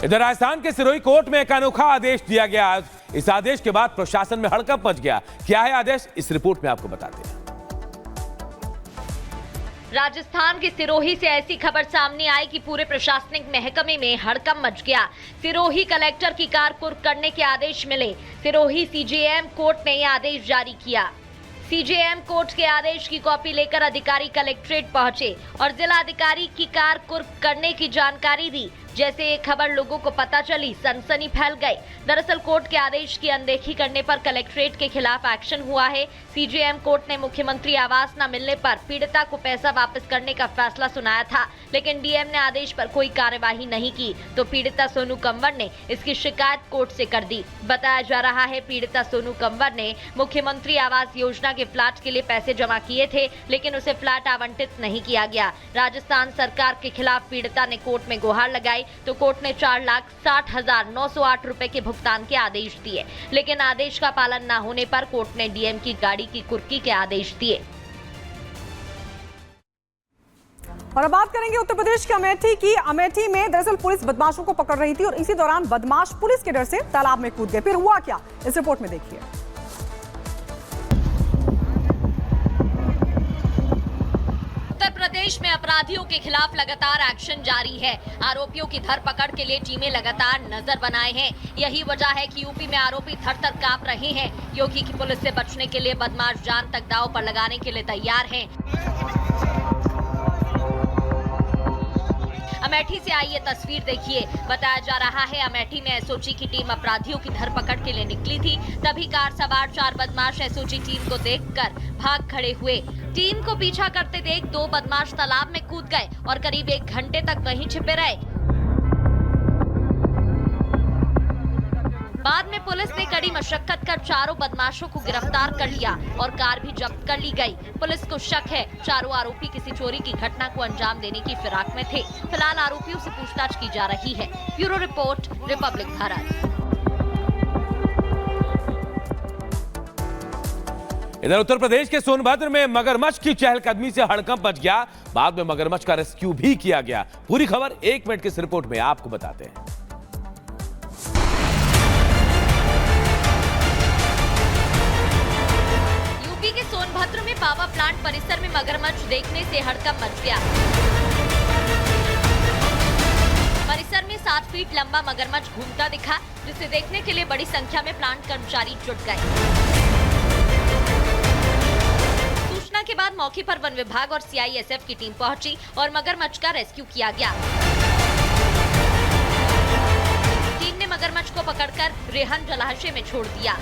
इधर राजस्थान के सिरोही कोर्ट में एक अनोखा आदेश दिया गया। आज इस आदेश के बाद प्रशासन में हड़कंप मच गया। क्या है आदेश, इस रिपोर्ट में आपको बताते हैं। राजस्थान के सिरोही से ऐसी खबर सामने आई कि पूरे प्रशासनिक महकमे में हड़कंप मच गया। सिरोही कलेक्टर की कार कुर्क करने के आदेश मिले। सिरोही सीजेएम कोर्ट ने यह आदेश जारी किया। सीजेएम कोर्ट के आदेश की कॉपी लेकर अधिकारी कलेक्ट्रेट पहुंचे और जिला अधिकारी की कार कुर्क करने की जानकारी दी। जैसे ये खबर लोगों को पता चली, सनसनी फैल गई। दरअसल कोर्ट के आदेश की अनदेखी करने पर कलेक्ट्रेट के खिलाफ एक्शन हुआ है। सीजेएम कोर्ट ने मुख्यमंत्री आवास न मिलने पर पीड़िता को पैसा वापस करने का फैसला सुनाया था, लेकिन डीएम ने आदेश पर कोई कार्यवाही नहीं की, तो पीड़िता सोनू कंवर ने इसकी शिकायत कोर्ट से कर दी। बताया जा रहा है पीड़िता सोनू कंवर ने मुख्यमंत्री आवास योजना के फ्लैट के लिए पैसे जमा किए थे, लेकिन उसे फ्लैट आवंटित नहीं किया गया। राजस्थान सरकार के खिलाफ पीड़िता ने कोर्ट में गुहार लगाई, तो कोर्ट ने 4,60,908 रुपए के भुगतान के आदेश दिए, लेकिन आदेश का पालन न होने पर कोर्ट ने डीएम की गाड़ी की कुर्की के आदेश दिए। और अब बात करेंगे उत्तर प्रदेश के अमेठी की। अमेठी में दरअसल पुलिस बदमाशों को पकड़ रही थी और इसी दौरान बदमाश पुलिस के डर से तालाब में कूद गए। फिर हुआ क्या, इस रिपोर्ट में देखिए। प्रदेश में अपराधियों के खिलाफ लगातार एक्शन जारी है। आरोपियों की धरपकड़ के लिए टीमें लगातार नजर बनाए हैं। यही वजह है कि यूपी में आरोपी थर-थर कांप रहे हैं। योगी की पुलिस से बचने के लिए बदमाश जान तक दांव पर लगाने के लिए तैयार हैं। अमेठी से आई ये तस्वीर देखिए। बताया जा रहा है अमेठी में एसओजी की टीम अपराधियों की धरपकड़ के लिए निकली थी। तभी कार सवार 4 बदमाश एसओजी टीम को देखकर भाग खड़े हुए। टीम को पीछा करते देख 2 बदमाश तालाब में कूद गए और करीब 1 घंटे तक वहीं छिपे रहे। बाद में पुलिस ने कड़ी मशक्कत कर चारों बदमाशों को गिरफ्तार कर लिया और कार भी जब्त कर ली गई। पुलिस को शक है चारों आरोपी किसी चोरी की घटना को अंजाम देने की फिराक में थे। फिलहाल आरोपियों से पूछताछ की जा रही है। Bureau report, Republic Bharat. इधर उत्तर प्रदेश के सोनभद्र में मगरमच्छ की चहलकदमी से हड़कंप मच गया। बाद में मगरमच्छ का रेस्क्यू भी किया गया। पूरी खबर 1 मिनट की इस रिपोर्ट में आपको बताते हैं। यूपी के सोनभद्र में पावर प्लांट परिसर में मगरमच्छ देखने से हड़कंप मच गया। परिसर में 7 फीट लंबा मगरमच्छ घूमता दिखा, जिसे देखने के लिए बड़ी संख्या में प्लांट कर्मचारी जुट गए। के बाद मौके पर वन विभाग और सीआईएसएफ की टीम पहुंची और मगरमच्छ का रेस्क्यू किया गया। टीम ने मगरमच्छ को पकड़कर रेहन जलाशय में छोड़ दिया।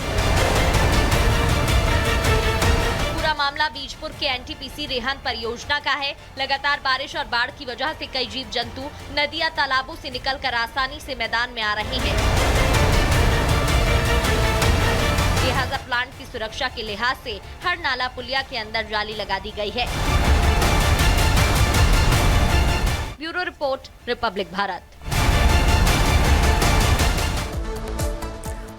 पूरा मामला बीजपुर के एनटीपीसी रेहन परियोजना का है। लगातार बारिश और बाढ़ की वजह से कई जीव जंतु नदियां तालाबों से निकलकर आसानी से मैदान में आ रहे हैं। लिहाजा प्लांट की सुरक्षा के लिहाज से हर नाला पुलिया के अंदर जाली लगा दी गई है। Bureau report, Republic Bharat.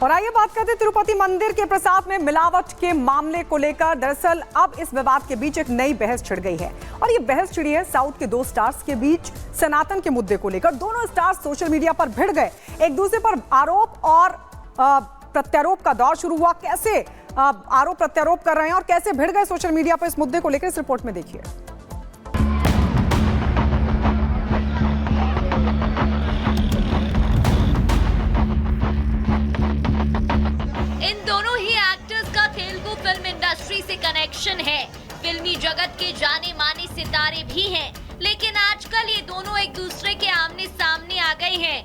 और आइए बात करते हैं तिरुपति मंदिर के प्रसाद में मिलावट के मामले को लेकर। दरअसल अब इस विवाद के बीच एक नई बहस छिड़ गई है और ये बहस छिड़ी है साउथ के 2 स्टार्स के बीच सनातन के मुद्दे को लेकर। दोनों स्टार्स सोशल मीडिया पर भिड़ गए, एक दूसरे पर आरोप और प्रत्यारोप का दौर शुरू हुआ। कैसे आरोप प्रत्यारोप कर रहे हैं और कैसे भिड़ गए सोशल मीडिया पर इस मुद्दे को लेकर, इस रिपोर्ट में देखिए। इन दोनों ही एक्टर्स का तेलुगु फिल्म इंडस्ट्री से कनेक्शन है। फिल्मी जगत के जाने माने सितारे भी हैं, लेकिन आजकल ये दोनों एक दूसरे के आमने सामने आ गए हैं।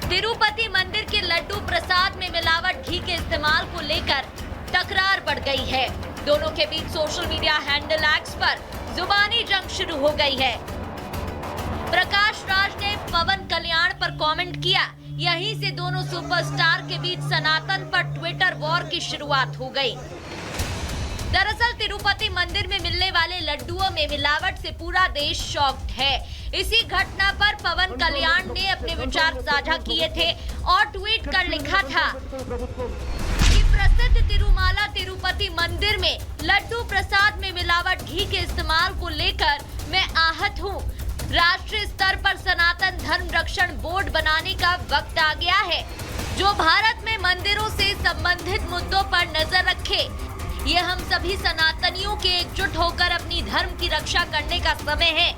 तिरुपति मंदिर के लड्डू प्रसाद में मिलावट घी के इस्तेमाल को लेकर तकरार बढ़ गई है। दोनों के बीच सोशल मीडिया हैंडल एक्स पर जुबानी जंग शुरू हो गई है। प्रकाश राज ने पवन कल्याण पर कमेंट किया। यहीं से दोनों सुपरस्टार के बीच सनातन पर ट्विटर वॉर की शुरुआत हो गई। दरअसल तिरुपति मंदिर में मिलने वाले लड्डुओं में मिलावट से पूरा देश शॉक्ड है। इसी घटना पर पवन कल्याण ने अपने विचार साझा किए थे और ट्वीट कर लिखा था कि प्रसिद्ध तिरुमाला तिरुपति मंदिर में लड्डू प्रसाद में मिलावट घी के इस्तेमाल को लेकर मैं आहत हूँ। राष्ट्रीय स्तर पर सनातन धर्म रक्षण बोर्ड बनाने का वक्त आ गया है, जो भारत में मंदिरों से संबंधित मुद्दों पर नजर रखे। ये हम सभी सनातनियों के एकजुट होकर अपनी धर्म की रक्षा करने का समय है।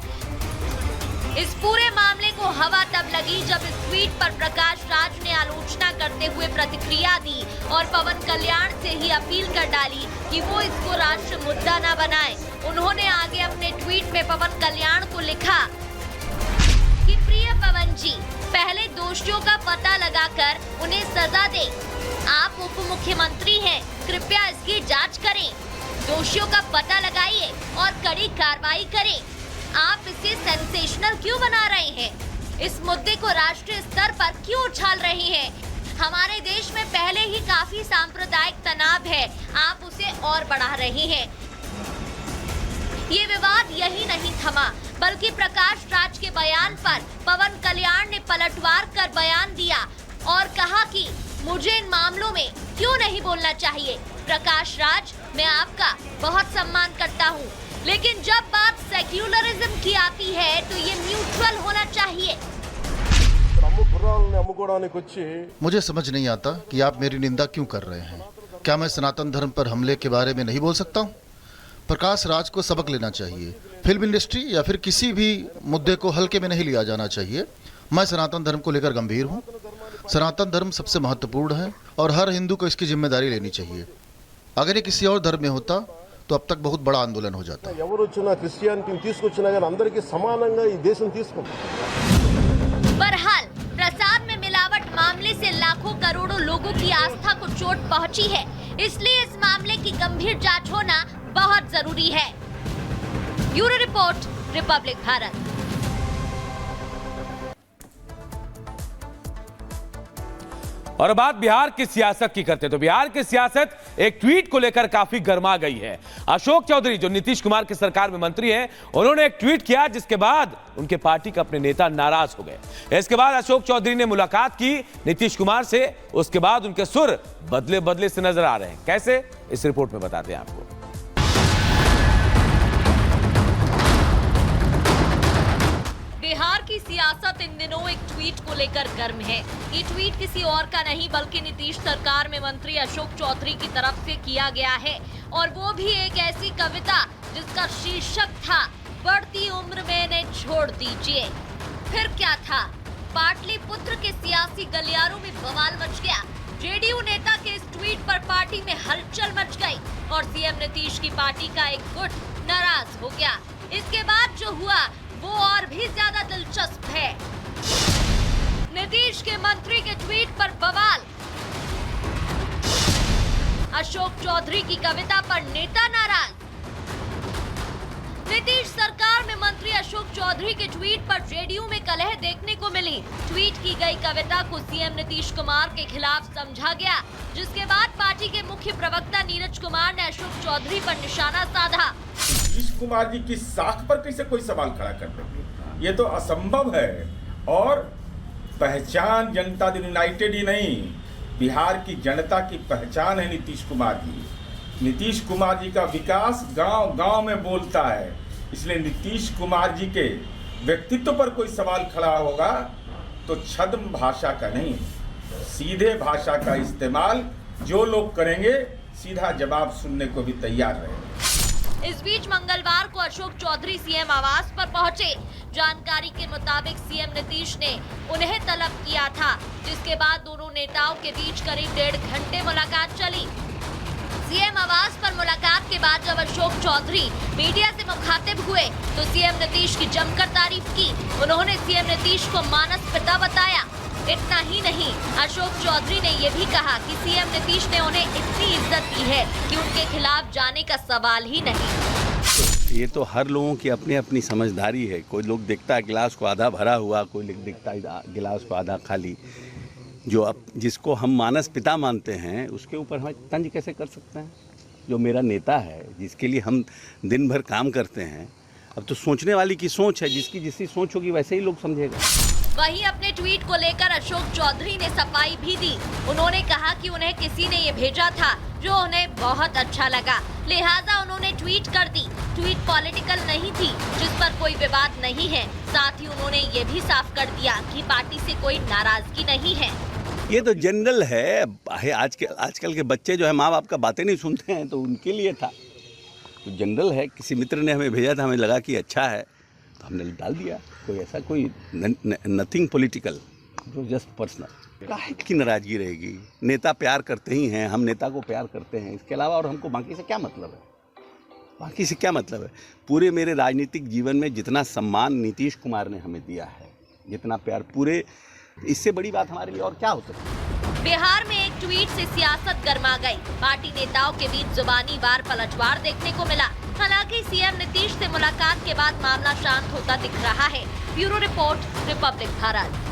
इस पूरे मामले को हवा तब लगी जब इस ट्वीट पर प्रकाश राज ने आलोचना करते हुए प्रतिक्रिया दी और पवन कल्याण से ही अपील कर डाली कि वो इसको राष्ट्र मुद्दा न बनाए। उन्होंने आगे अपने ट्वीट में पवन कल्याण को लिखा कि प्रिय पवन जी, पहले दोषियों का पता लगाकर उन्हें सजा दें। आप उप मुख्यमंत्री हैं, कृपया इसकी जांच करें, दोषियों का पता लगाइए और कड़ी कार्रवाई करें। आप इसे सेंसेशनल क्यों बना रहे हैं? इस मुद्दे को राष्ट्रीय स्तर पर क्यों उछाल रहे हैं? हमारे देश में पहले ही काफी सांप्रदायिक तनाव है, आप उसे और बढ़ा रहे हैं। ये विवाद यही नहीं थमा, बल्कि प्रकाश राज के बयान पर पवन कल्याण ने पलटवार कर बयान दिया और कहा कि मुझे इन मामलों में क्यों नहीं बोलना चाहिए। प्रकाश राज, मैं आपका बहुत सम्मान करता हूँ, लेकिन जब बात सेक्युलरिज्म की आती है तो ये न्यूट्रल होना चाहिए। मुझे समझ नहीं आता कि आप मेरी निंदा क्यों कर रहे हैं। क्या मैं सनातन धर्म पर हमले के बारे में नहीं बोल सकता हूँ? प्रकाश राज को सबक लेना चाहिए। फिल्म इंडस्ट्री या फिर किसी भी मुद्दे को हल्के में नहीं लिया जाना चाहिए। मैं सनातन धर्म को लेकर गंभीर हूँ। सनातन धर्म सबसे महत्वपूर्ण है और हर हिंदू को इसकी जिम्मेदारी लेनी चाहिए। अगर ये किसी और धर्म में होता तो अब तक बहुत बड़ा आंदोलन हो जाता। बहरहाल प्रसाद में मिलावट मामले से लाखों करोड़ों लोगों की आस्था को चोट पहुंची है, इसलिए इस मामले की गंभीर जांच होना बहुत जरूरी है। Bureau report, Republic Bharat. और बात बिहार की सियासत की करते तो बिहार की सियासत एक ट्वीट को लेकर काफी गर्मा गई है। अशोक चौधरी जो नीतीश कुमार की सरकार में मंत्री हैं, उन्होंने एक ट्वीट किया जिसके बाद उनके पार्टी के अपने नेता नाराज हो गए। इसके बाद अशोक चौधरी ने मुलाकात की नीतीश कुमार से। उसके बाद उनके सुर बदले बदले से नजर आ रहे हैं। कैसे, इस रिपोर्ट में बताते हैं आपको। बिहार की सियासत इन दिनों एक ट्वीट को लेकर गर्म है। ये ट्वीट किसी और का नहीं बल्कि नीतीश सरकार में मंत्री अशोक चौधरी की तरफ से किया गया है, और वो भी एक ऐसी कविता जिसका शीर्षक था बढ़ती उम्र में इन्हें छोड़ दीजिए। फिर क्या था? पाटलिपुत्र के सियासी गलियारों में बवाल मच गया। जेडीयू नेता के इस ट्वीट पर पार्टी में हलचल मच गई और सीएम नीतीश की पार्टी का एक गुट नाराज हो गया। इसके बाद जो हुआ वो और भी ज्यादा दिलचस्प है। नीतीश के मंत्री के ट्वीट पर बवाल, अशोक चौधरी की कविता पर नेता नाराज। नीतीश सरकार में मंत्री अशोक चौधरी के ट्वीट पर जेडीयू में कलह देखने को मिली। ट्वीट की गई कविता को सीएम नीतीश कुमार के खिलाफ समझा गया, जिसके बाद पार्टी के मुख्य प्रवक्ता नीरज कुमार ने अशोक चौधरी पर निशाना साधा। नीतीश कुमार जी की साख पर कैसे कोई सवाल खड़ा कर देंगे? ये तो असंभव है। और पहचान जनता दल यूनाइटेड ही नहीं, बिहार की जनता की पहचान है नीतीश कुमार जी। नीतीश कुमार जी का विकास गांव गांव में बोलता है, इसलिए नीतीश कुमार जी के व्यक्तित्व पर कोई सवाल खड़ा होगा तो छद्म भाषा का नहीं, सीधे भाषा का इस्तेमाल जो लोग करेंगे, सीधा जवाब सुनने को भी तैयार रहेंगे। इस बीच मंगलवार को अशोक चौधरी सीएम आवास पर पहुंचे। जानकारी के मुताबिक सीएम नीतीश ने उन्हें तलब किया था, जिसके बाद दोनों नेताओं के बीच करीब 1.5 घंटे मुलाकात चली। सीएम आवास पर मुलाकात के बाद जब अशोक चौधरी मीडिया से मुखातिब हुए तो सीएम नीतीश की जमकर तारीफ की। उन्होंने सीएम नीतीश को मानस पिता बताया। इतना ही नहीं, अशोक चौधरी ने यह भी कहा कि सीएम नीतीश ने उन्हें इतनी इज्जत की है कि उनके खिलाफ जाने का सवाल ही नहीं। ये तो हर लोगों की अपनी अपनी समझदारी है। कोई लोग देखता है गिलास को आधा भरा हुआ, कोई लोग देखता है गिलास को आधा खाली। जो अब जिसको हम मानस पिता मानते हैं उसके ऊपर हम तंज कैसे कर सकते हैं? जो मेरा नेता है, जिसके लिए हम दिन भर काम करते हैं, अब तो सोचने वाली की सोच है, जिसकी जिसकी सोच होगी वैसे ही लोग समझेगा। वहीं अपने ट्वीट को लेकर अशोक चौधरी ने सफाई भी दी। उन्होंने कहा कि उन्हें किसी ने ये भेजा था जो उन्हें बहुत अच्छा लगा, लिहाजा उन्होंने ट्वीट कर दी। ट्वीट पॉलिटिकल नहीं थी, जिस पर कोई विवाद नहीं है। साथ ही उन्होंने ये भी साफ कर दिया कि पार्टी से कोई नाराजगी नहीं है। ये तो जनरल है, आजकल के बच्चे जो है माँ बाप का बातें नहीं सुनते हैं, तो उनके लिए था। तो जनरल है, किसी मित्र ने हमें भेजा था, हमें लगा कि अच्छा है तो हमने डाल दिया। कोई ऐसा कोई नथिंग पॉलिटिकल, जो जस्ट पर्सनल। काहे की नाराजगी रहेगी? नेता प्यार करते ही हैं, हम नेता को प्यार करते हैं, इसके अलावा और हमको बाकी से क्या मतलब है? बाकी से क्या मतलब है? पूरे मेरे राजनीतिक जीवन में जितना सम्मान नीतीश कुमार ने हमें दिया है, जितना प्यार, पूरे, इससे बड़ी बात हमारे लिए और क्या हो सकती है? बिहार में एक ट्वीट से सियासत गर्मा गई। पार्टी नेताओं के बीच जुबानी वार पलटवार देखने को मिला। हालांकि सीएम नीतीश से मुलाकात के बाद मामला शांत होता दिख रहा है। Bureau report, Republic Bharat.